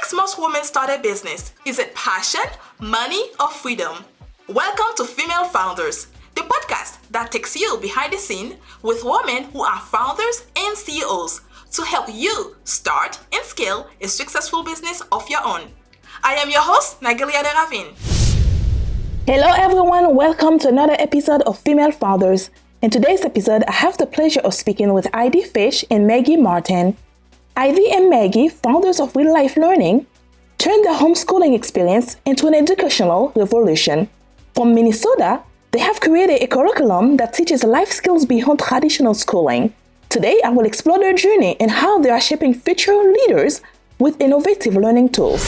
makes most women start a business? Is it passion, money, or freedom? Welcome to Female Founders, the podcast that takes you behind the scene with women who are founders and CEOs to help you start and scale a successful business of your own. I am your host, Meggie. Hello everyone, welcome to another episode of Female Founders. In today's episode, I have the pleasure of speaking with Heidi and Meggie Martin. Heidi and Meggie, founders of Real Life Learning, turned their homeschooling experience into an educational revolution. From Minnesota, they have created a curriculum that teaches life skills beyond traditional schooling. Today, I will explore their journey and how they are shaping future leaders with innovative learning tools.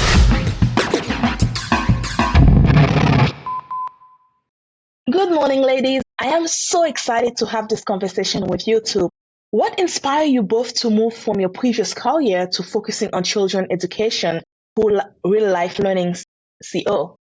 Good morning, ladies. I am so excited to have this conversation with you two. What inspired you both to move from your previous career to focusing on children education for Real Life Learning CO?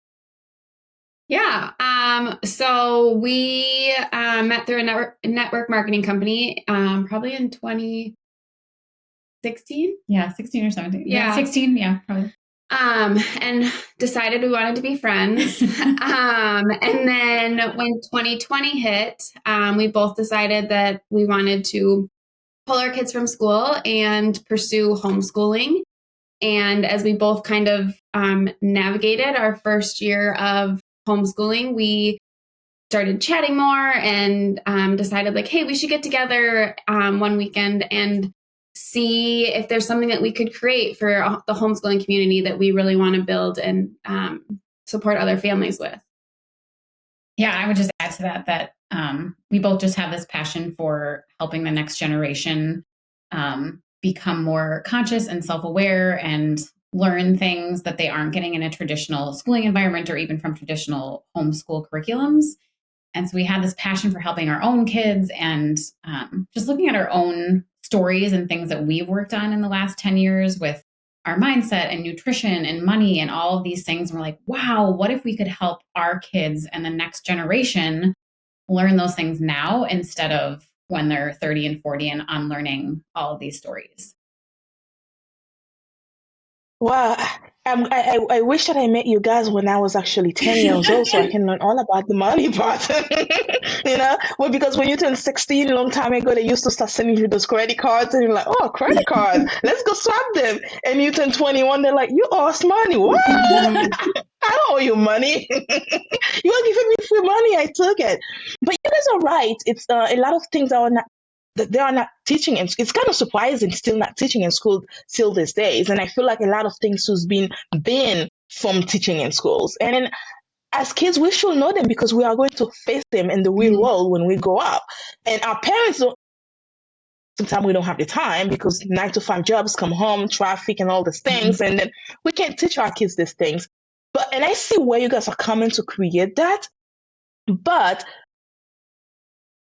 So we met through a network marketing company, probably in 2016. Yeah, 16 or 17. Yeah, 16. Yeah, probably. And decided we wanted to be friends. And then when 2020 hit, we both decided that we wanted to pull our kids from school and pursue homeschooling. And as we both kind of navigated our first year of homeschooling, we started chatting more and decided like, hey, we should get together one weekend and see if there's something that we could create for the homeschooling community that we really want to build and support other families with. Yeah, I would just add to that we both just have this passion for helping the next generation become more conscious and self-aware and learn things that they aren't getting in a traditional schooling environment or even from traditional homeschool curriculums. And so we had this passion for helping our own kids and just looking at our own stories and things that we've worked on in the last 10 years with our mindset and nutrition and money and all of these things. And we're like, wow, what if we could help our kids and the next generation learn those things now instead of when they're 30 and 40 and unlearning all of these stories? Wow. I wish that I met you guys when I was actually 10 years old so I can learn all about the money part. Well, because when you turn 16 a long time ago, they used to start sending you those credit cards and you're like, oh, credit cards, let's go swap them. And you turn 21, they're like, you owe us money. What? I don't owe you money. You were giving me free money. I took it. But you guys are right. It's a lot of things that they are not teaching in school. It's kind of surprising still not teaching in school till these days. And I feel like a lot of things has been banned from teaching in schools. And then as kids, we should know them because we are going to face them in the real world when we grow up. And our parents don't, sometimes we don't have the time because 9-to-5 jobs, come home, traffic and all these things. And then we can't teach our kids these things. And I see where you guys are coming to create that. But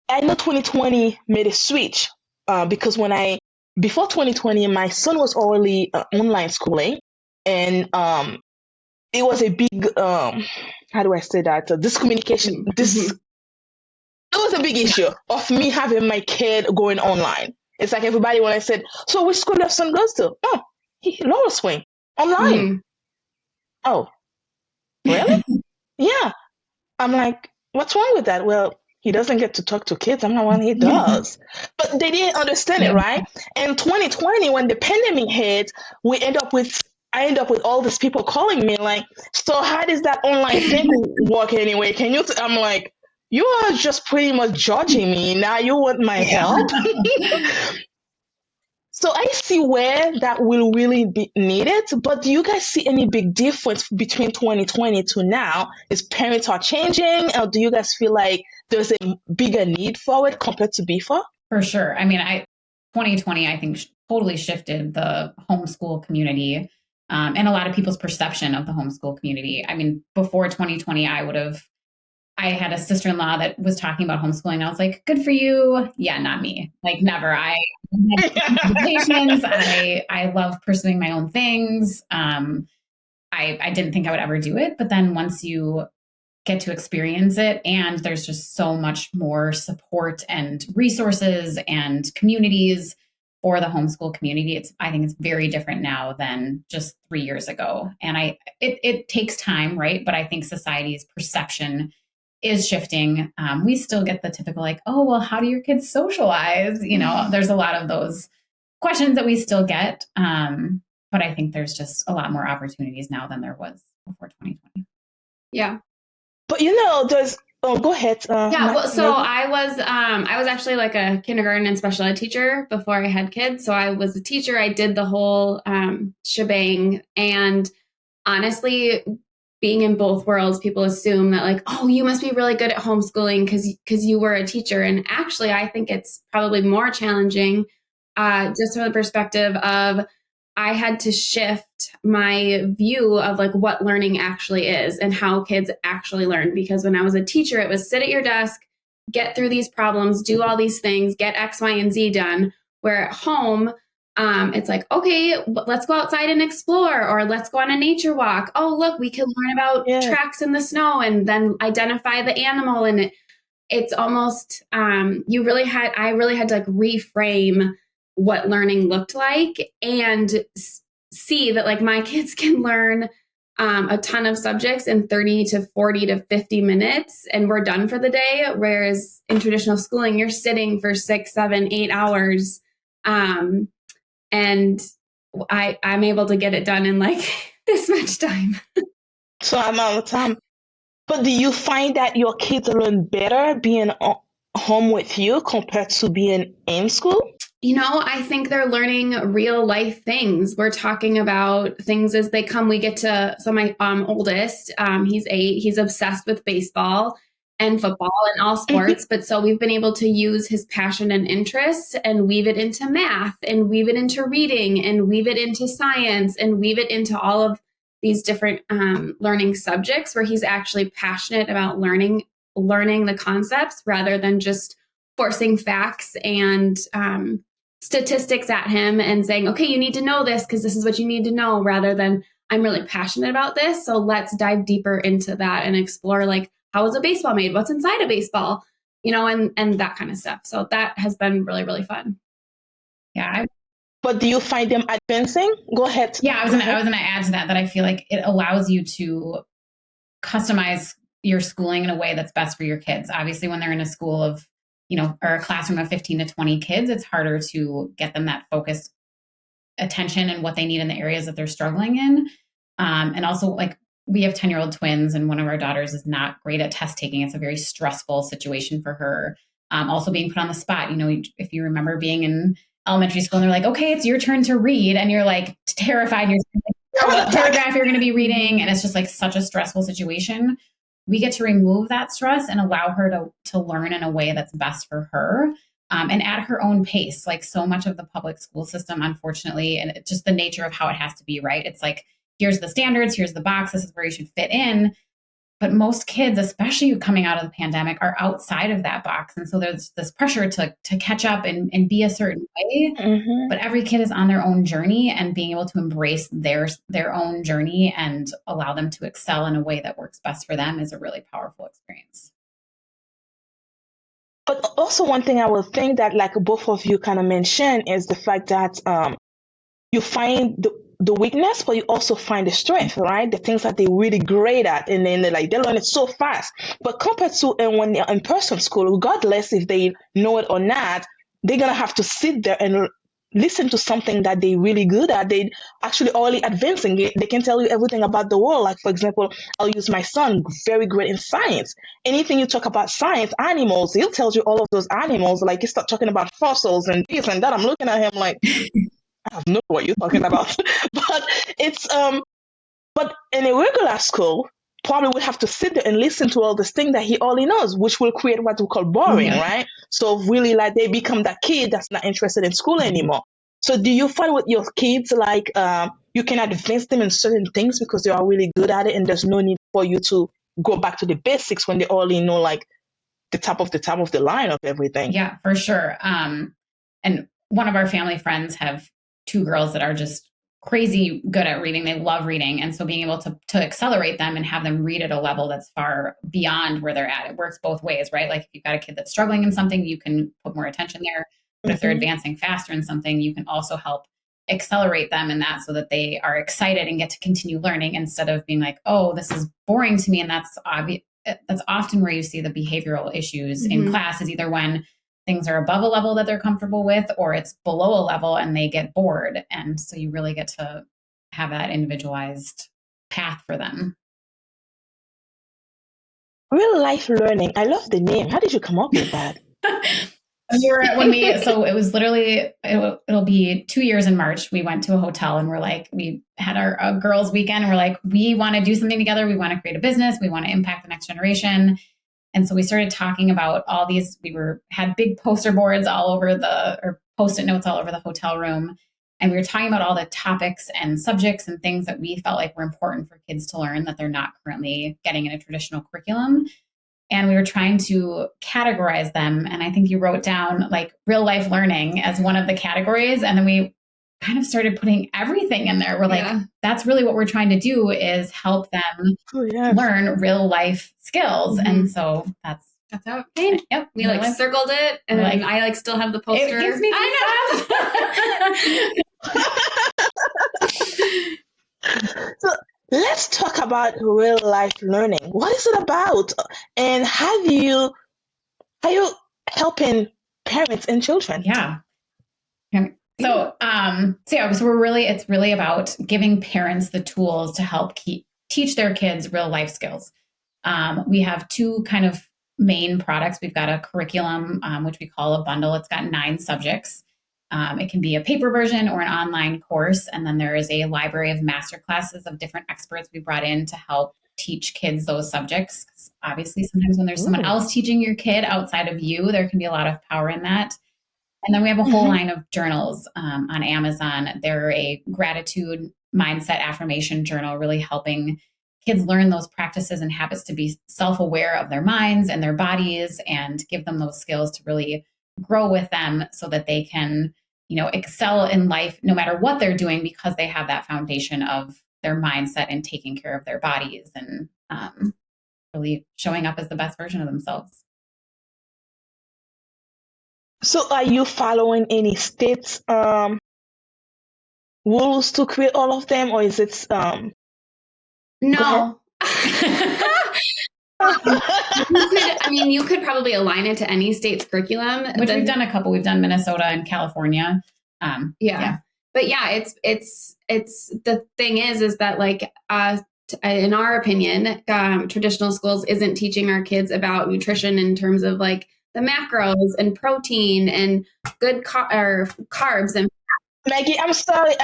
I know 2020 made a switch because before 2020, my son was already online schooling, and it was a big, how do I say that, discommunication. It was a big issue of me having my kid going online. It's like everybody when I said, so which school your son goes to? Oh, Lower Swing, online. Mm-hmm. Oh, really? Yeah. I'm like, what's wrong with that? Well, he doesn't get to talk to kids. I'm not one he does. But they didn't understand it, right? And 2020, when the pandemic hit, I end up with all these people calling me like, so how does that online thing work anyway? Can you? I'm like, you are just pretty much judging me. Now you want my help? So I see where that will really be needed, but do you guys see any big difference between 2020 to now? Is parents are changing, or do you guys feel like there's a bigger need for it compared to before? For sure. I mean, 2020, I think totally shifted the homeschool community and a lot of people's perception of the homeschool community. I mean, before 2020, I had a sister-in-law that was talking about homeschooling. I was like, good for you. Yeah, not me. Like never. I have patience. I love pursuing my own things. I didn't think I would ever do it. But then once you get to experience it, and there's just so much more support and resources and communities for the homeschool community. I think it's very different now than just 3 years ago. And it takes time, right? But I think society's perception is shifting. We still get the typical like, oh, well, how do your kids socialize? There's a lot of those questions that we still get. But I think there's just a lot more opportunities now than there was before 2020. Yeah. But there's go ahead. Yeah, well, so I was actually like a kindergarten and special ed teacher before I had kids. So I was a teacher. I did the whole shebang. And honestly, being in both worlds, people assume that like, oh, you must be really good at homeschooling because you were a teacher. And actually, I think it's probably more challenging just from the perspective of I had to shift my view of like what learning actually is and how kids actually learn. Because when I was a teacher, it was sit at your desk, get through these problems, do all these things, get X, Y, and Z done. Where at home, it's like, okay, let's go outside and explore, or let's go on a nature walk. Oh, look, we can learn about tracks in the snow and then identify the animal. And it's almost, I really had to like reframe what learning looked like and see that like my kids can learn a ton of subjects in 30 to 40 to 50 minutes and we're done for the day. Whereas in traditional schooling, you're sitting for 6, 7, 8 hours. And I'm able to get it done in like this much time. So I'm out of time. But do you find that your kids learn better being home with you compared to being in school? I think they're learning real life things. We're talking about things as they come. So my oldest, he's 8, he's obsessed with baseball and football and all sports. But so we've been able to use his passion and interests and weave it into math and weave it into reading and weave it into science and weave it into all of these different learning subjects where he's actually passionate about learning the concepts rather than just forcing facts and statistics at him and saying, okay, you need to know this because this is what you need to know, rather than I'm really passionate about this. So let's dive deeper into that and explore like, how is a baseball made? What's inside a baseball? And that kind of stuff. So that has been really, really fun. Yeah. But do you find them advancing? Go ahead. Yeah, I was gonna add to that I feel like it allows you to customize your schooling in a way that's best for your kids. Obviously, when they're in a school of or a classroom of 15 to 20 kids, it's harder to get them that focused attention and what they need in the areas that they're struggling in. And also like we have 10-year-old twins and one of our daughters is not great at test taking. It's a very stressful situation for her. Also being put on the spot, if you remember being in elementary school and they're like, okay, it's your turn to read. And you're like terrified. You're like, what paragraph you're going to be reading. And it's just like such a stressful situation. We get to remove that stress and allow her to learn in a way that's best for her and at her own pace. Like so much of the public school system, unfortunately, and it's just the nature of how it has to be, right? It's like, here's the standards, here's the box, this is where you should fit in. But most kids, especially coming out of the pandemic, are outside of that box. And so there's this pressure to catch up and be a certain way. Mm-hmm. But every kid is on their own journey, and being able to embrace their own journey and allow them to excel in a way that works best for them is a really powerful experience. But also one thing I will think that like both of you kind of mentioned is the fact that you find the weakness, but you also find the strength, right? The things that they're really great at, and then they learn it so fast. But compared to when they're in person school, regardless if they know it or not, they're gonna have to sit there and listen to something that they're really good at. They actually already advancing it. They can tell you everything about the world. Like for example, I'll use my son, very great in science. Anything you talk about science, animals, he'll tell you all of those animals. Like you start talking about fossils and this and that, I'm looking at him like, I have no clue what you're talking about. But it's but in a regular school, probably would have to sit there and listen to all this thing that he already knows, which will create what we call boring, right? So really like they become that kid that's not interested in school anymore. So do you find with your kids like you can advance them in certain things because they are really good at it and there's no need for you to go back to the basics when they already know like the top of the line of everything? Yeah, for sure. And one of our family friends have 2 girls that are just crazy good at reading. They love reading. And so being able to accelerate them and have them read at a level that's far beyond where they're at, it works both ways, right? Like if you've got a kid that's struggling in something, you can put more attention there. But if they're advancing faster in something, you can also help accelerate them in that so that they are excited and get to continue learning instead of being like, oh, this is boring to me. And that's obvious. That's often where you see the behavioral issues in class, is either when things are above a level that they're comfortable with, or it's below a level and they get bored. And so you really get to have that individualized path for them. Real life learning. I love the name. How did you come up with that? So it was literally, it'll be 2 years in March. We went to a hotel and we're like, we had our girls' weekend. And we're like, we want to do something together. We want to create a business. We want to impact the next generation. And so we started talking about all these, had big poster boards all over or Post-it notes all over the hotel room. And we were talking about all the topics and subjects and things that we felt like were important for kids to learn that they're not currently getting in a traditional curriculum. And we were trying to categorize them. And I think you wrote down like real life learning as one of the categories. And then we kind of started putting everything in there. We're like, that's really what we're trying to do, is help them learn real life skills. And so that's how it came. Yep. We like circled it, and I still have the poster. It gives me So let's talk about real life learning. What is it about? And how are you helping parents and children? Yeah. So it's really about giving parents the tools to help teach their kids real life skills. We have two kind of main products. We've got a curriculum, which we call a bundle. It's got 9 subjects. It can be a paper version or an online course. And then there is a library of masterclasses of different experts we brought in to help teach kids those subjects. Obviously, sometimes when there's someone else teaching your kid outside of you, there can be a lot of power in that. And then we have a whole line of journals on Amazon. They're a gratitude mindset affirmation journal, really helping kids learn those practices and habits to be self-aware of their minds and their bodies, and give them those skills to really grow with them so that they can, excel in life no matter what they're doing, because they have that foundation of their mindset and taking care of their bodies and really showing up as the best version of themselves. So are you following any states' rules to create all of them, or is it No. You could probably align it to any state's curriculum. Which we've done a couple. We've done Minnesota and California. But it's the thing is that like in our opinion, traditional schools isn't teaching our kids about nutrition in terms of like the macros and protein and good carbs and. Maggie, I'm sorry.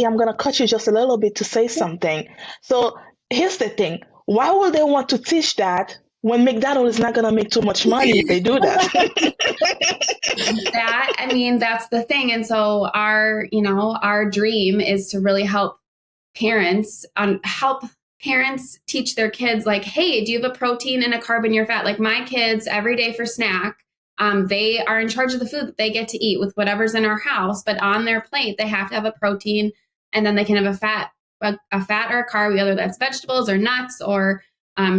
I'm going to cut you just a little bit to say something. So here's the thing. Why would they want to teach that when McDonald's is not going to make too much money if they do that? That's the thing. And so our dream is to really help parents teach their kids like, hey, do you have a protein and a carb in your fat? Like my kids every day for snack, they are in charge of the food that they get to eat with whatever's in our house, but on their plate, they have to have a protein, and then they can have a fat or a carb, whether that's vegetables or nuts or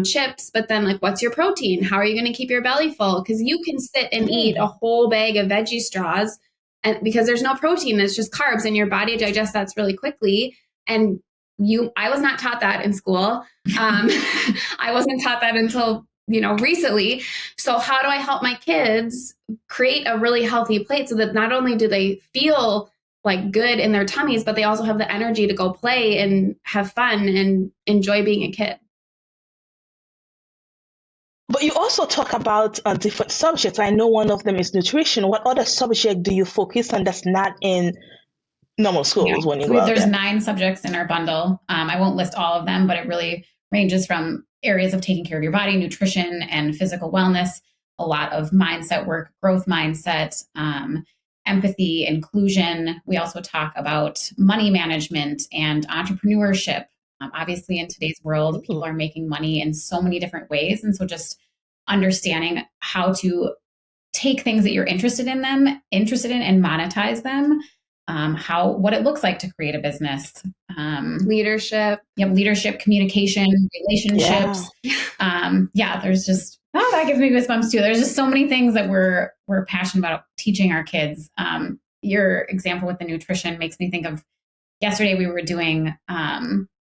chips. But then like, what's your protein? How are you going to keep your belly full? Because you can sit and eat a whole bag of veggie straws, and because there's no protein, it's just carbs, and your body digests that really quickly. And I was not taught that in school. I wasn't taught that until recently. So how do I help my kids create a really healthy plate so that not only do they feel like good in their tummies, but they also have the energy to go play and have fun and enjoy being a kid. But you also talk about different subjects. I know one of them is nutrition. What other subject do you focus on that's not in normal schools when you go out There's there? 9 subjects in our bundle. I won't list all of them, but it really ranges from areas of taking care of your body, nutrition, and physical wellness, a lot of mindset work, growth mindset, empathy, inclusion. We also talk about money management and entrepreneurship. Obviously, in today's world, people are making money in so many different ways. And so just understanding how to take things that you're interested in and monetize them. What it looks like to create a business. Leadership. Leadership, communication, relationships. There's just Oh, that gives me goosebumps too. There's just so many things that we're passionate about teaching our kids. Your example with the nutrition makes me think of yesterday we were doing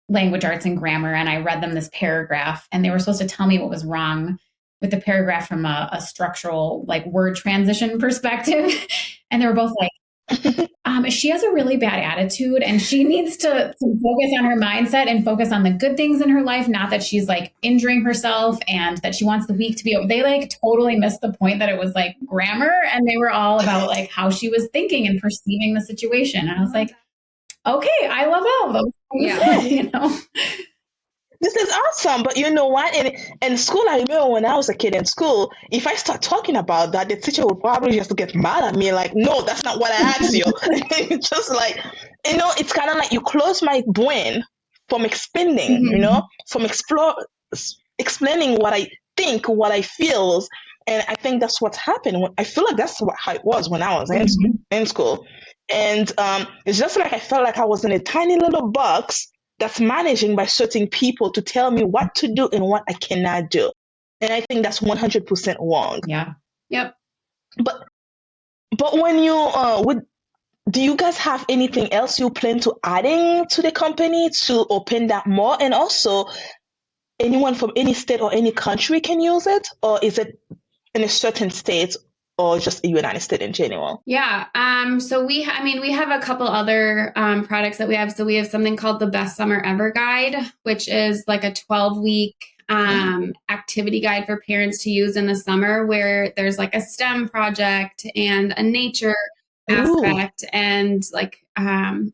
language arts and grammar, and I read them this paragraph, and they were supposed to tell me what was wrong with the paragraph from a structural, like, word transition perspective. And they were both like, she has a really bad attitude and she needs to focus on her mindset and focus on the good things in her life, not that she's like injuring herself and that she wants the week to be over. They like totally missed the point that it was like grammar, and they were all about like how she was thinking and perceiving the situation. And I was like, okay, I love all of those things. Yeah. You know? This is awesome. But you know what? In school, I remember when I was a kid in school, if I start talking about that, the teacher would probably just get mad at me, like, no, that's not what I asked you. Just like, it's kind of like you close my brain from expanding, from explaining what I think, what I feel. And I think that's what's happened. I feel like that's how it was when I was in school. And it's just like I felt like I was in a tiny little box that's managing by certain people to tell me what to do and what I cannot do. And I think that's 100% wrong. Yeah. Yep. But when you do you guys have anything else you plan to adding to the company to open that more? And also, anyone from any state or any country can use it, or is it in a certain state or just the United States in general? Yeah. So we have a couple other products that we have. So we have something called the Best Summer Ever Guide, which is like a 12-week activity guide for parents to use in the summer, where there's like a STEM project and a nature aspect and like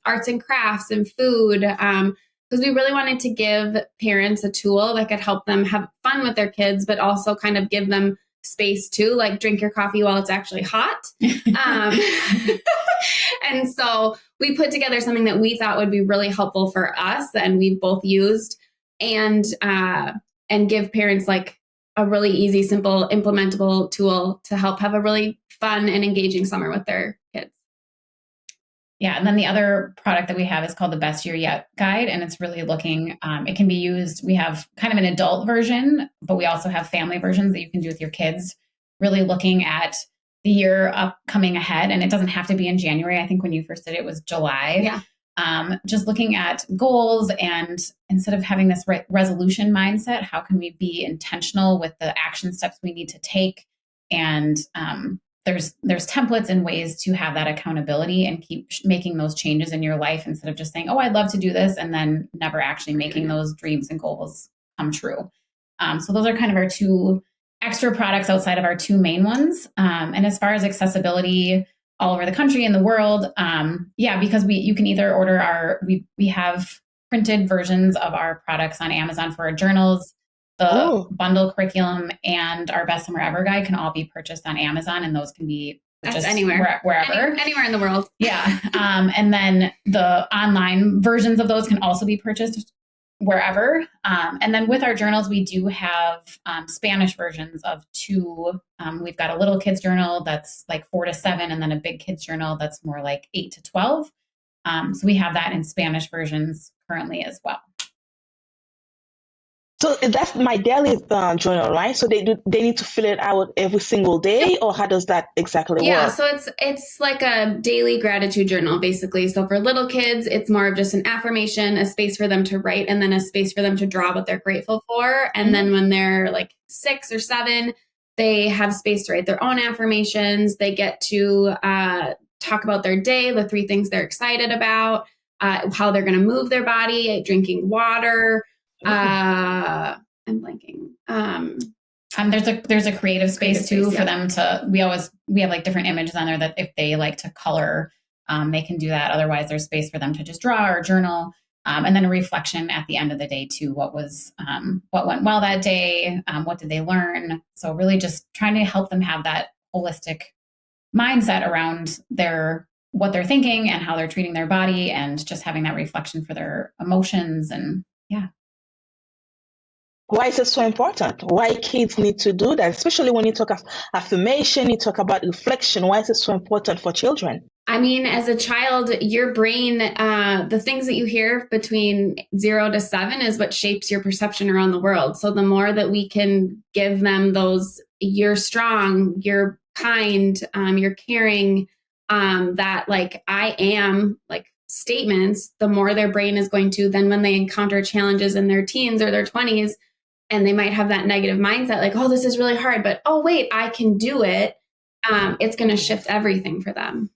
arts and crafts and food. Because we really wanted to give parents a tool that could help them have fun with their kids, but also kind of give them space too, like drink your coffee while it's actually hot. And so we put together something that we thought would be really helpful for us, and we've both used, and give parents like a really easy, simple, implementable tool to help have a really fun and engaging summer with their kids. Yeah. And then the other product that we have is called the Best Year Yet Guide. And it's really looking, it can be used. We have kind of an adult version, but we also have family versions that you can do with your kids, really looking at the year upcoming ahead. And it doesn't have to be in January. I think when you first did it was July. Yeah. Just looking at goals, and instead of having this resolution mindset, how can we be intentional with the action steps we need to take? And there's templates and ways to have that accountability and keep making those changes in your life, instead of just saying, oh, I'd love to do this, and then never actually making those dreams and goals come true. So those are kind of our two extra products outside of our two main ones. And as far as accessibility all over the country and the world, because you can either order we have printed versions of our products on Amazon for our journals. The bundle curriculum and our Best Summer Ever Guide can all be purchased on Amazon, and those can be just anywhere, wherever, anywhere in the world. Yeah. And then the online versions of those can also be purchased wherever. And then with our journals, we do have Spanish versions of two. We've got a little kids journal that's like 4 to 7, and then a big kids journal that's more like 8 to 12. So we have that in Spanish versions currently as well. So that's my daily journal, right? So they need to fill it out every single day, or how does that exactly work? Yeah, so it's like a daily gratitude journal, basically. So for little kids, it's more of just an affirmation, a space for them to write, and then a space for them to draw what they're grateful for. And then when they're like 6 or 7, they have space to write their own affirmations. They get to talk about their day, the 3 things they're excited about, how they're going to move their body, drinking water. I'm blanking. There's a creative space too for them to. We have like different images on there that if they like to color, they can do that. Otherwise, there's space for them to just draw or journal, and then a reflection at the end of the day too. What went well that day? What did they learn? So really, just trying to help them have that holistic mindset around what they're thinking and how they're treating their body, and just having that reflection for their emotions. And yeah. Why is it so important? Why kids need to do that? Especially when you talk of affirmation, you talk about reflection. Why is it so important for children? I mean, as a child, your brain, the things that you hear between 0 to 7 is what shapes your perception around the world. So the more that we can give them those, you're strong, you're kind, you're caring, that like I am like statements, the more their brain is going to, then when they encounter challenges in their teens or their 20s, and they might have that negative mindset, like, oh, this is really hard, but oh, wait, I can do it. It's going to shift everything for them.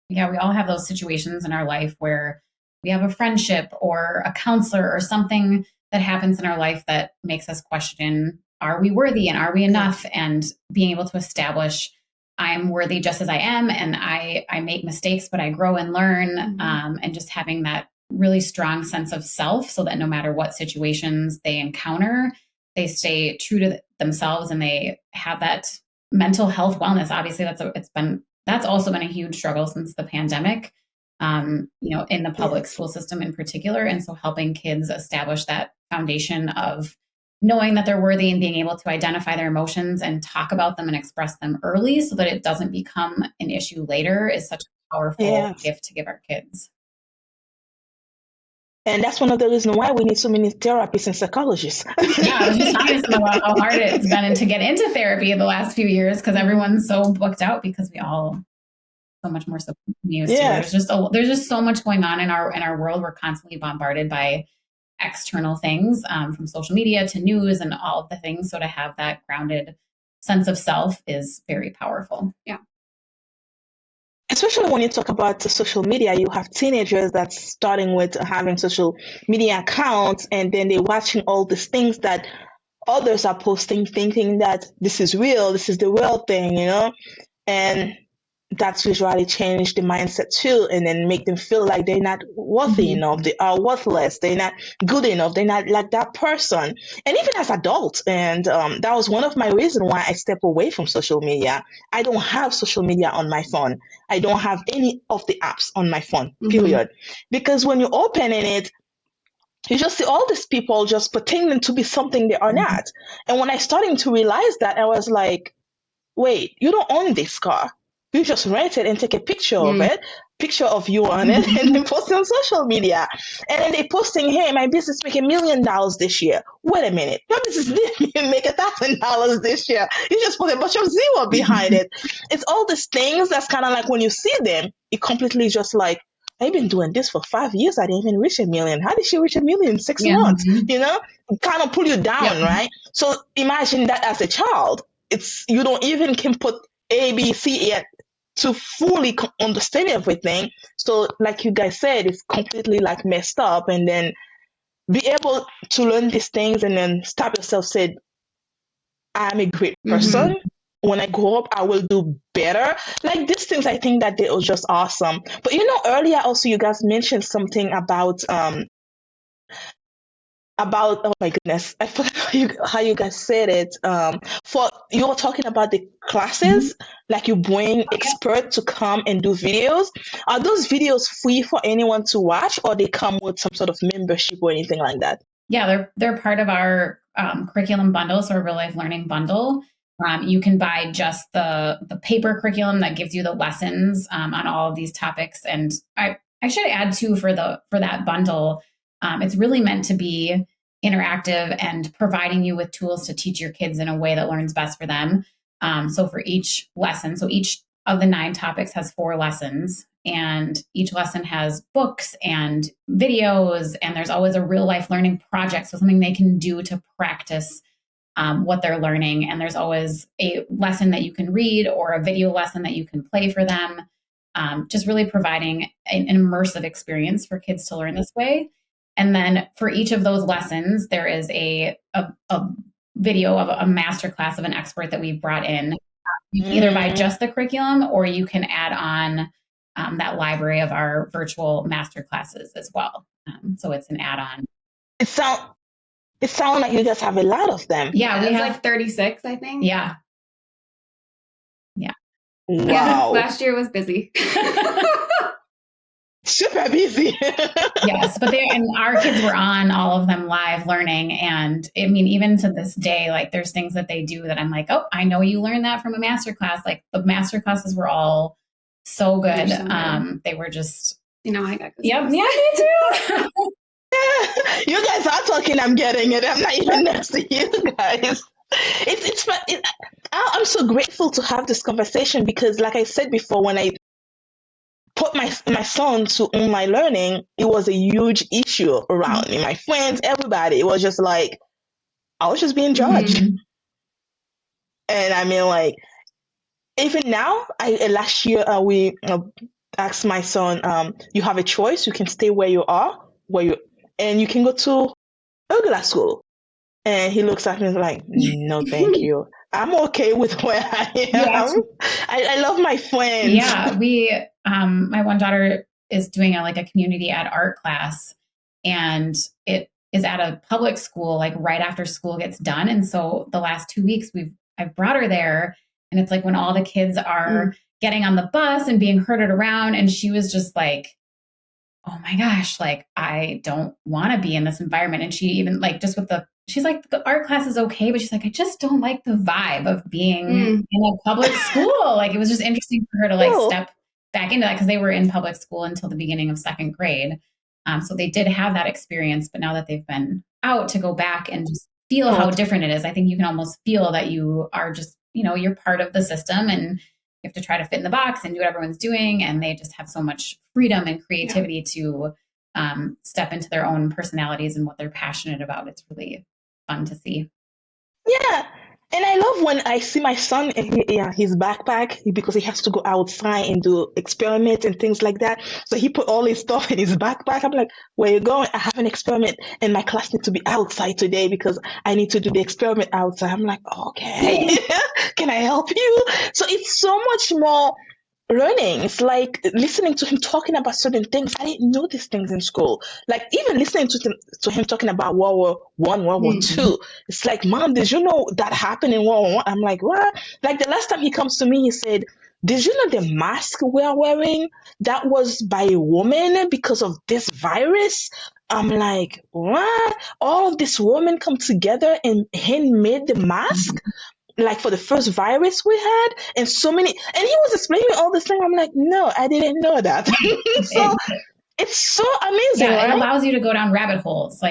Yeah, we all have those situations in our life where we have a friendship or a counselor or something that happens in our life that makes us question, are we worthy and are we enough? And being able to establish, I am worthy just as I am, and I make mistakes, but I grow and learn, and just having that really strong sense of self so that no matter what situations they encounter, they stay true to themselves and they have that mental health wellness. Obviously, that's also been a huge struggle since the pandemic, in the public school system in particular. And so helping kids establish that foundation of knowing that they're worthy and being able to identify their emotions and talk about them and express them early so that it doesn't become an issue later is such a powerful gift to give our kids. And that's one of the reasons why we need so many therapists and psychologists. Yeah, I was just talking to them about how hard it's been to get into therapy in the last few years because everyone's so booked out because we all so much more support than used to. There's just so much going on in our world. We're constantly bombarded by external things, from social media to news and all of the things. So to have that grounded sense of self is very powerful. Yeah. Especially when you talk about social media, you have teenagers that's starting with having social media accounts, and then they're watching all these things that others are posting, thinking that this is real, this is the real thing, and that's usually change the mindset too, and then make them feel like they're not worthy enough, they are worthless, they're not good enough, they're not like that person. And even as adults, and that was one of my reasons why I step away from social media. I don't have social media on my phone. I don't have any of the apps on my phone, period. Because when you open in it, you just see all these people just pretending to be something they are not. And when I started to realize that, I was like, wait, you don't own this car. You just rent it and take a picture of it, picture of you on it, and then post it on social media. And then they posting, hey, my business make $1 million this year. Wait a minute, your business didn't make $1,000 this year. You just put a bunch of zero behind it. It's all these things that's kind of like when you see them, it completely just like, I've been doing this for 5 years. I didn't even reach $1 million. How did she reach $1 million in 6 months? Kind of pull you down, right? So imagine that as a child. You don't even can put A, B, C yet to fully understand everything. So like you guys said, it's completely like messed up. And then be able to learn these things and then stop yourself, said, I'm a great person. When I grow up, I will do better. Like these things, I think that they are just awesome. But earlier also you guys mentioned something about oh my goodness, I forgot how you guys said it. You were talking about the classes, like you bring experts to come and do videos. Are those videos free for anyone to watch, or they come with some sort of membership or anything like that? Yeah, they're part of our curriculum bundle, so a real life learning bundle. You can buy just the paper curriculum that gives you the lessons on all of these topics. And I should add too for that bundle. It's really meant to be interactive and providing you with tools to teach your kids in a way that learns best for them. So for each lesson, so each of the 9 topics has 4 lessons, and each lesson has books and videos, and there's always a real life learning project. So something they can do to practice what they're learning. And there's always a lesson that you can read or a video lesson that you can play for them. Just really providing an immersive experience for kids to learn this way. And then for each of those lessons, there is a video of a masterclass of an expert that we've brought in. You can either buy just the curriculum, or you can add on that library of our virtual masterclasses as well. So it's an add-on. It sounds like you guys have a lot of them. Yeah, we have like 36, I think. Yeah. Wow. Yeah, last year was busy. Super busy. Yes, but our kids were on all of them live learning. And I mean, even to this day, like there's things that they do that I'm like, oh, I know you learned that from a masterclass. Like the masterclasses were all so good. So good. They were just, I got this. yep, yeah, me too. You guys are talking, I'm getting it. I'm not even next to you guys. I'm so grateful to have this conversation because, like I said before, when I put my son to online learning, it was a huge issue around me. My friends, everybody. It was just like I was just being judged. Mhm. And I mean, like, even now, last year we asked my son, you have a choice. You can stay where you are, and you can go to regular school. And he looks at me like, no, thank you. I'm okay with where I am. Yeah. I love my friends. Yeah, my one daughter is doing a community ed art class, and it is at a public school, like right after school gets done. And so the last 2 weeks I've brought her there, and it's like when all the kids are getting on the bus and being herded around, and she was just like, oh my gosh, like I don't want to be in this environment. And she even she's like, the art class is okay, but she's like, I just don't like the vibe of being in a public school. Like it was just interesting for her to step back into that because they were in public school until the beginning of second grade. So they did have that experience, but now that they've been out, to go back and just feel how different it is. I think you can almost feel that you are just, you're part of the system, and you have to try to fit in the box and do what everyone's doing. And they just have so much freedom and creativity to step into their own personalities and what they're passionate about. It's really fun to see. Yeah. And I love when I see my son, his backpack, because he has to go outside and do experiments and things like that. So he put all his stuff in his backpack. I'm like, where you going? I have an experiment and my class needs to be outside today because I need to do the experiment outside. I'm like, okay, can I help you? So it's so much more learning. It's like listening to him talking about certain things. I didn't know these things in school. Like even listening to him talking about World War One, World War Two. It's like, Mom, did you know that happened in World War One? I'm like, what? Like the last time he comes to me, he said, did you know the mask we are wearing, that was by a woman because of this virus? I'm like, what? All of these women come together and hand made the mask? Like for the first virus we had, and so many, and he was explaining all this thing. I'm like, no, I didn't know that. So it's so amazing. Yeah, right? It allows you to go down rabbit holes,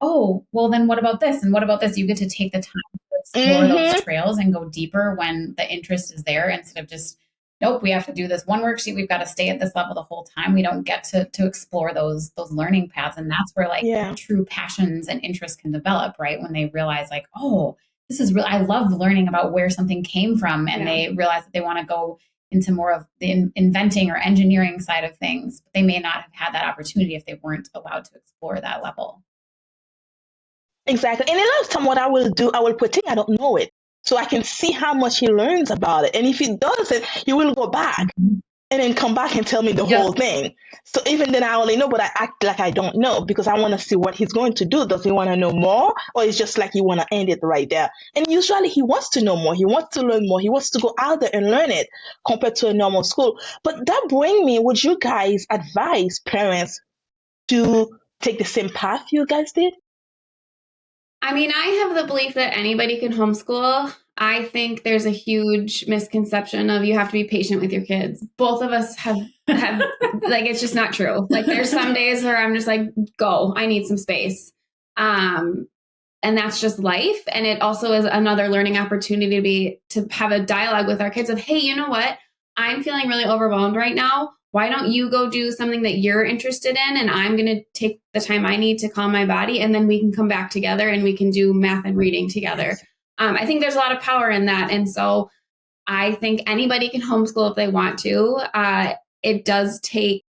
oh, well, then what about this? And what about this? You get to take the time to explore those trails and go deeper when the interest is there, instead of just, nope, we have to do this one worksheet. We've got to stay at this level the whole time. We don't get to explore those learning paths. And that's where true passions and interests can develop, right? When they realize oh, this is real. I love learning about where something came from, and they realize that they want to go into more of the inventing or engineering side of things, but they may not have had that opportunity if they weren't allowed to explore that level. Exactly. And a lot of time what I will do, I will pretend I don't know it, so I can see how much he learns about it. And if he doesn't, he will go back and then come back and tell me the whole thing. So even then I only know, but I act like I don't know because I want to see what he's going to do. Does he want to know more, or it's just like you want to end it right there? And usually he wants to know more. He wants to learn more. He wants to go out there and learn it compared to a normal school. But that brings me, would you guys advise parents to take the same path you guys did? I mean, I have the belief that anybody can homeschool. I think there's a huge misconception of you have to be patient with your kids. Both of us have it's just not true. Like there's some days where I'm just like, go, I need some space. And that's just life. And it also is another learning opportunity to have a dialogue with our kids of, hey, you know what? I'm feeling really overwhelmed right now. Why don't you go do something that you're interested in? And I'm going to take the time I need to calm my body. And then we can come back together and we can do math and reading together. I think there's a lot of power in that. And so I think anybody can homeschool if they want to. It does take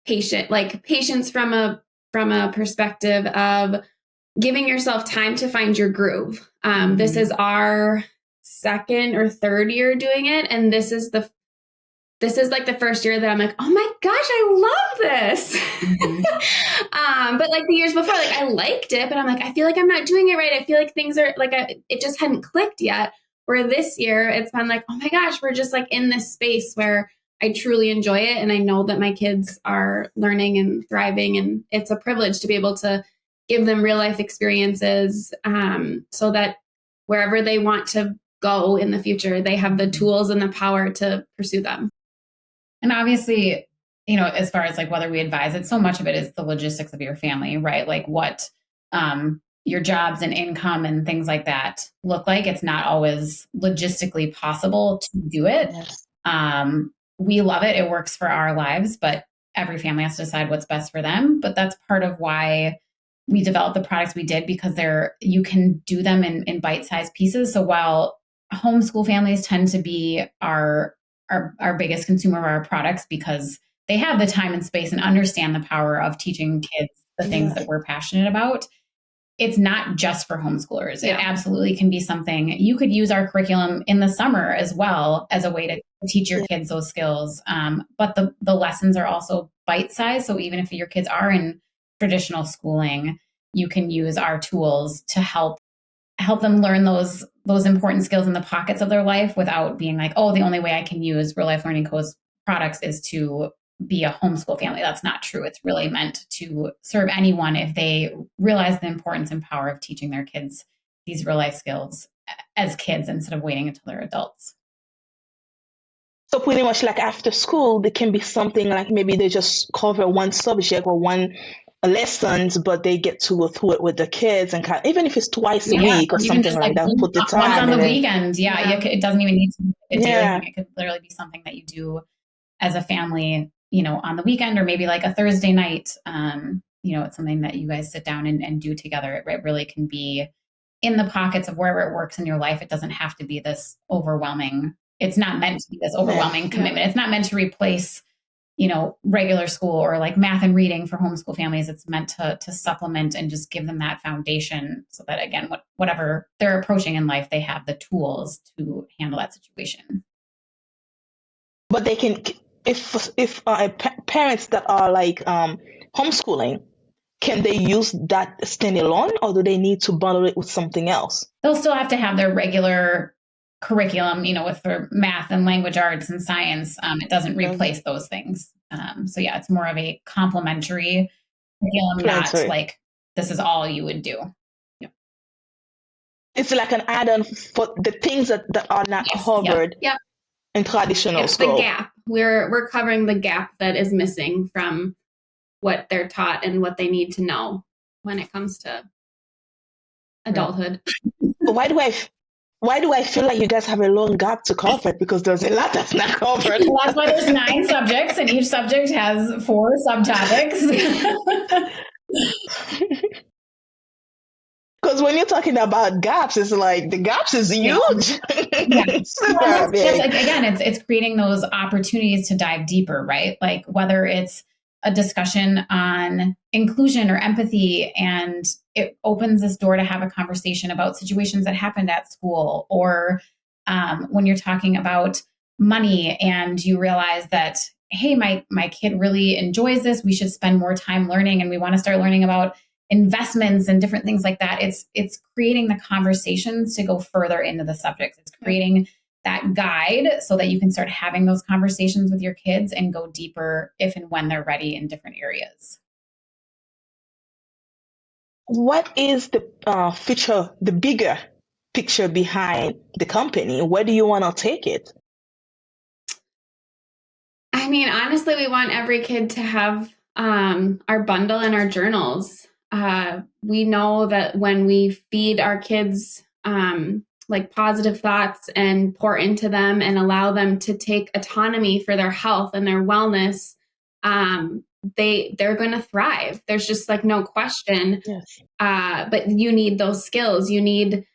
patience from a perspective of giving yourself time to find your groove. This is our second or third year doing it. And this is like the first year that I'm like, oh my gosh, I love this. But like the years before, like I liked it, but I'm like, I feel like I'm not doing it right. I feel like things are like, it just hadn't clicked yet. Where this year it's been like, oh my gosh, we're just like in this space where I truly enjoy it. And I know that my kids are learning and thriving, and it's a privilege to be able to give them real life experiences so that wherever they want to go in the future, they have the tools and the power to pursue them. And obviously, as far as like whether we advise it, so much of it is the logistics of your family, right? Like what your jobs and income and things like that look like. It's not always logistically possible to do it. Yes. We love it. It works for our lives, but every family has to decide what's best for them. But that's part of why we developed the products we did, because you can do them in bite-sized pieces. So while homeschool families tend to be our biggest consumer of our products because they have the time and space and understand the power of teaching kids the things that we're passionate about, it's not just for homeschoolers. It absolutely can be something you could use our curriculum in the summer as well as a way to teach your kids those skills. But the lessons are also bite-sized. So even if your kids are in traditional schooling, you can use our tools to help them learn those important skills in the pockets of their life without being like, oh, the only way I can use Real Life Learning Co's products is to be a homeschool family. That's not true. It's really meant to serve anyone if they realize the importance and power of teaching their kids these real life skills as kids instead of waiting until they're adults. So pretty much like after school, there can be something like maybe they just cover one subject or one lessons, but they get to go through it with the kids and even if it's twice a week or something like that, put the time once on the in weekend. It doesn't even need to be a daily thing. It could literally be something that you do as a family, on the weekend, or maybe like a Thursday night. It's something that you guys sit down and do together. It really can be in the pockets of wherever it works in your life. It doesn't have to be this overwhelming. It's not meant to be this overwhelming commitment. It's not meant to replace regular school or like math and reading for homeschool families. It's meant to supplement and just give them that foundation so that, again, whatever they're approaching in life, they have the tools to handle that situation. But they can, if parents that are like homeschooling, can they use that standalone, or do they need to bundle it with something else? They'll still have to have their regular curriculum, with for math and language arts and science. It doesn't replace those things. It's more of a complementary curriculum, not like this is all you would do. It's like an add-on for the things that are not covered in traditional school. The gap. We're covering the gap that is missing from what they're taught and what they need to know when it comes to adulthood. Why do I feel like you guys have a long gap to cover? Because there's a lot that's not covered. Well, that's why there's 9 subjects, and each subject has 4 subtopics. Because when you're talking about gaps, it's like the gaps is huge. Super big. It's creating those opportunities to dive deeper, right? Like whether it's a discussion on inclusion or empathy, and it opens this door to have a conversation about situations that happened at school, or when you're talking about money and you realize that, hey, my kid really enjoys this, we should spend more time learning, and we want to start learning about investments and different things like that. It's creating the conversations to go further into the subjects. It's creating that guide so that you can start having those conversations with your kids and go deeper if and when they're ready in different areas. What is the bigger picture behind the company? Where do you want to take it? I mean, honestly, we want every kid to have our bundle and our journals. We know that when we feed our kids like positive thoughts and pour into them and allow them to take autonomy for their health and their wellness, they're going to thrive. There's just like no question. Yes. But you need those skills. You need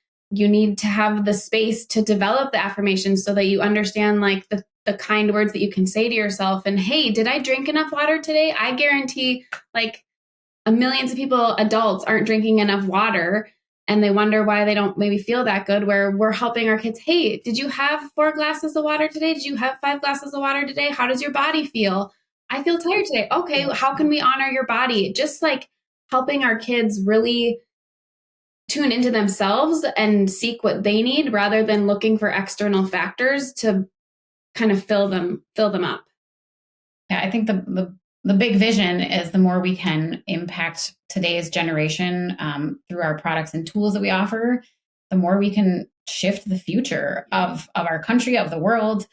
to have the space to develop the affirmations so that you understand like the kind words that you can say to yourself. And hey, did I drink enough water today? I guarantee like millions of people, adults, aren't drinking enough water, and they wonder why they don't maybe feel that good, where we're helping our kids. Hey, did you have 4 glasses of water today? Did you have 5 glasses of water today? How does your body feel? I feel tired today. Okay, how can we honor your body? Just like helping our kids really tune into themselves and seek what they need rather than looking for external factors to kind of fill them up. Yeah, I think the big vision is the more we can impact today's generation through our products and tools that we offer, the more we can shift the future of our country, of the world.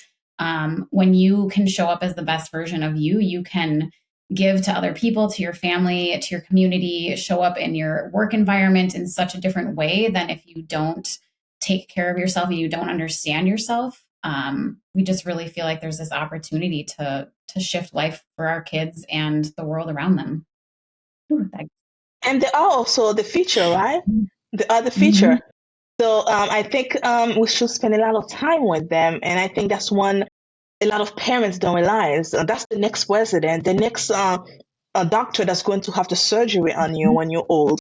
When you can show up as the best version of you, you can give to other people, to your family, to your community, show up in your work environment in such a different way than if you don't take care of yourself and you don't understand yourself. We just really feel like there's this opportunity to shift life for our kids and the world around them. Ooh, And they are also the future, right? They are the Mm-hmm. future. So I think we should spend a lot of time with them. And I think that's one a lot of parents don't realize. That's the next president, the next doctor that's going to have the surgery on you when you're old.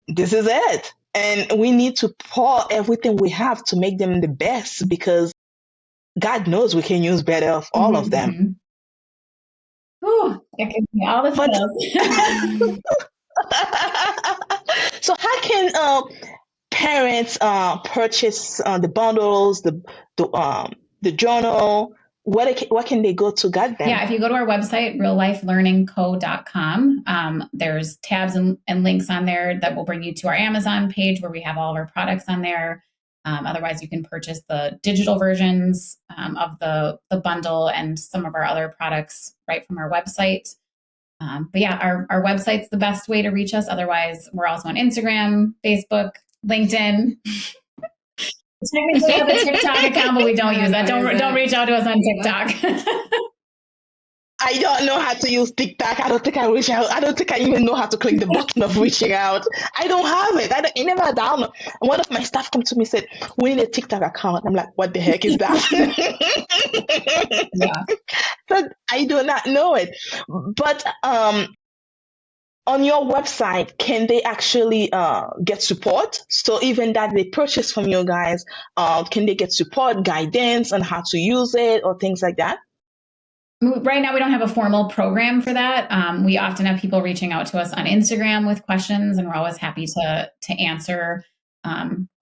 This is it. And we need to pour everything we have to make them the best, because God knows we can use better of all of them. Ooh, I can see all the feels. So how can parents purchase the bundles, the journal? What can they go to get them? Yeah, if you go to our website, reallifelearningco.com, there's tabs and links on there that will bring you to our Amazon page where we have all of our products on there. Otherwise, you can purchase the digital versions of the bundle and some of our other products right from our website. But yeah, our website's the best way to reach us. Otherwise, we're also on Instagram, Facebook, LinkedIn. Technically, we have a TikTok account, but we don't use that. Don't reach out to us on TikTok. I don't know how to use TikTok. I don't think I reach out. I don't think I even know how to click the button of reaching out. I don't have it. I never download. One of my staff came to me and said, "We need a TikTok account." I'm like, "What the heck is that?" Yeah. So I do not know it. But on your website, can they actually get support? So even that they purchase from you guys, can they get support, guidance on how to use it or things like that? Right now, we don't have a formal program for that. We often have people reaching out to us on Instagram with questions, and we're always happy to answer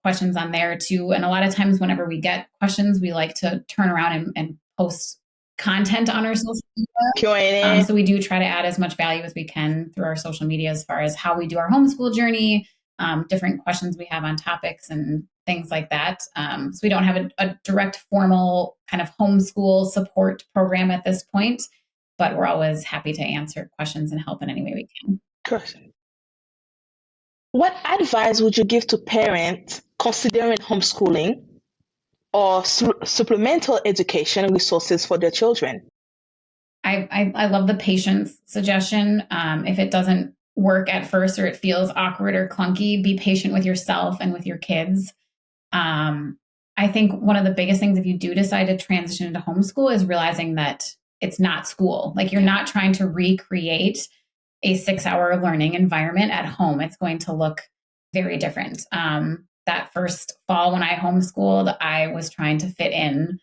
questions on there too. And a lot of times whenever we get questions, we like to turn around and post content on our social media. Q&A. So we do try to add as much value as we can through our social media as far as how we do our homeschool journey, different questions we have on topics and things like that. So we don't have a direct formal kind of homeschool support program at this point, but we're always happy to answer questions and help in any way we can. Good. What advice would you give to parents considering homeschooling or supplemental education resources for their children? I love the patience suggestion. If it doesn't work at first or it feels awkward or clunky, be patient with yourself and with your kids. I think one of the biggest things if you do decide to transition into homeschool is realizing that it's not school. Like you're not trying to recreate a 6-hour learning environment at home. It's going to look very different. That first fall when I homeschooled, I was trying to fit in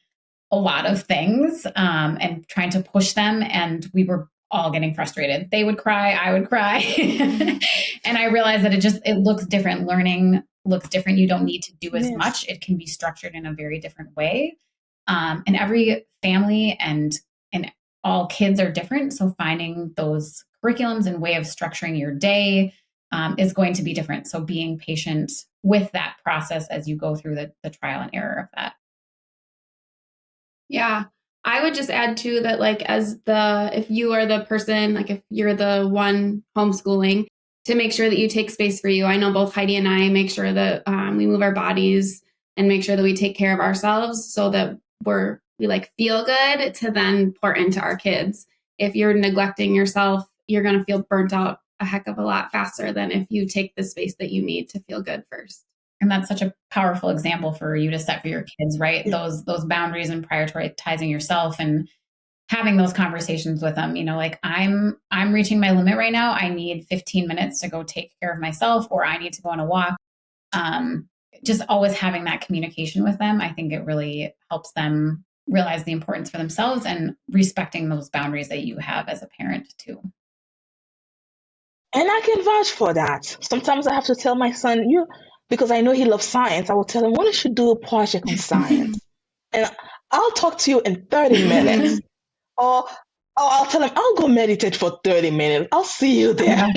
a lot of things and trying to push them. And we were all getting frustrated. They would cry, I would cry. And I realized that it looks different. Learning looks different. You don't need to do as much. It can be structured in a very different way. And every family and all kids are different. So finding those curriculums and way of structuring your day is going to be different. So being patient with that process as you go through the trial and error of that. Yeah. I would just add too that if you are the person, like if you're the one homeschooling, to make sure that you take space for you. I know both Heidi and I make sure that we move our bodies and make sure that we take care of ourselves so that we feel good to then pour into our kids. If you're neglecting yourself, you're going to feel burnt out a heck of a lot faster than if you take the space that you need to feel good first. And that's such a powerful example for you to set for your kids, right? Yeah. Those boundaries and prioritizing yourself and having those conversations with them, I'm reaching my limit right now. I need 15 minutes to go take care of myself, or I need to go on a walk. Just always having that communication with them. I think it really helps them realize the importance for themselves and respecting those boundaries that you have as a parent too. And I can vouch for that. Sometimes I have to tell my son, because I know he loves science, I will tell him, why don't you do a project on science? And I'll talk to you in 30 minutes. Or I'll tell him, I'll go meditate for 30 minutes. I'll see you there.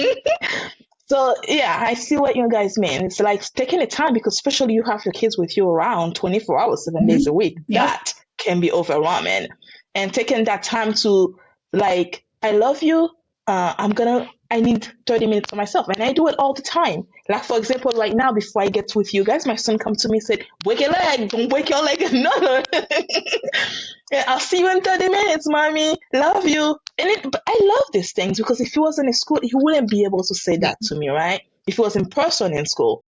So, yeah, I see what you guys mean. It's like taking the time, because especially you have your kids with you around 24 hours, 7 days a week. Yep. That can be overwhelming. And taking that time to, like, I love you. I need 30 minutes for myself. And I do it all the time. Like, for example, right now, before I get with you guys, my son come to me and said, break your leg. Don't break your leg. No. Yeah, I'll see you in 30 minutes, mommy. Love you. But I love these things because if he was in school, he wouldn't be able to say that to me, right? If he was in person in school.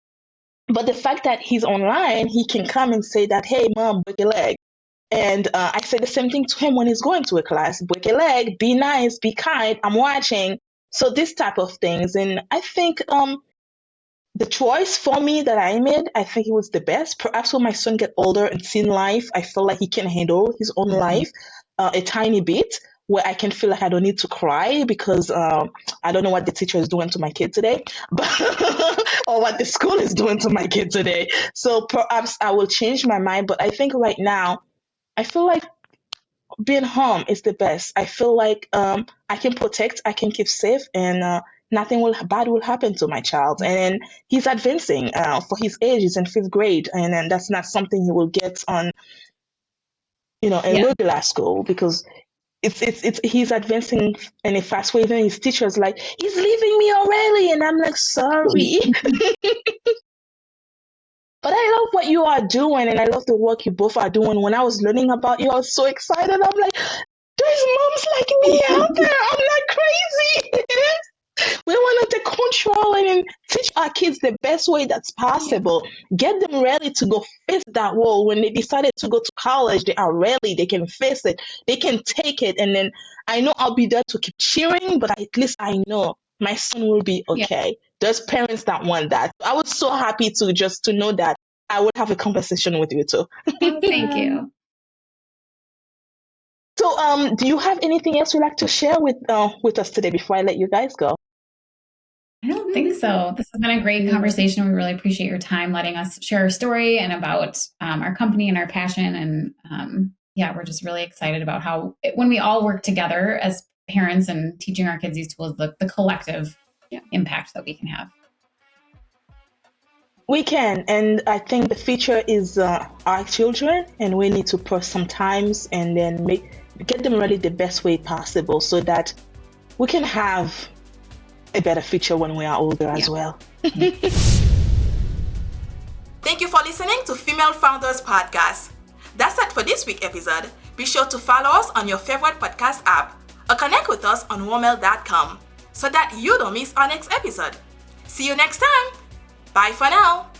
But the fact that he's online, he can come and say that, hey, mom, break your leg. And I say the same thing to him when he's going to a class. Break a leg, be nice, be kind, I'm watching. So this type of things. And I think the choice for me that I made, I think it was the best. Perhaps when my son get older and seen life, I feel like he can handle his own life a tiny bit, where I can feel like I don't need to cry because I don't know what the teacher is doing to my kid today, or what the school is doing to my kid today. So perhaps I will change my mind. But I think right now, I feel like being home is the best. I feel like I can protect, I can keep safe, and nothing bad will happen to my child. And he's advancing for his age. He's in 5th grade, and then that's not something he will get on, a regular school, because he's advancing in a fast way. Even his teacher's like, he's leaving me already, and I'm like, sorry. But I love what you are doing, and I love the work you both are doing. When I was learning about you, I was so excited. I'm like, there's moms like me out there. I'm not crazy. We want to take control and teach our kids the best way that's possible. Get them ready to go face that world. When they decided to go to college, they are ready. They can face it. They can take it. And then I know I'll be there to keep cheering, but at least I know my son will be okay. Yeah. There's parents that want that. I was so happy to know that I would have a conversation with you too. Oh, thank you. So, do you have anything else you'd like to share with us today before I let you guys go? I don't think so. This has been a great conversation. We really appreciate your time letting us share our story and about our company and our passion. And we're just really excited about how when we all work together as parents and teaching our kids these tools, the collective impact that we can have. We can, and I think the future is our children, and we need to pause sometimes and then get them ready the best way possible so that we can have a better future when we are older as well. Thank you for listening to Female Founders Podcast. That's it for this week's episode. Be sure to follow us on your favorite podcast app or connect with us on womel.com so that you don't miss our next episode. See you next time. Bye for now.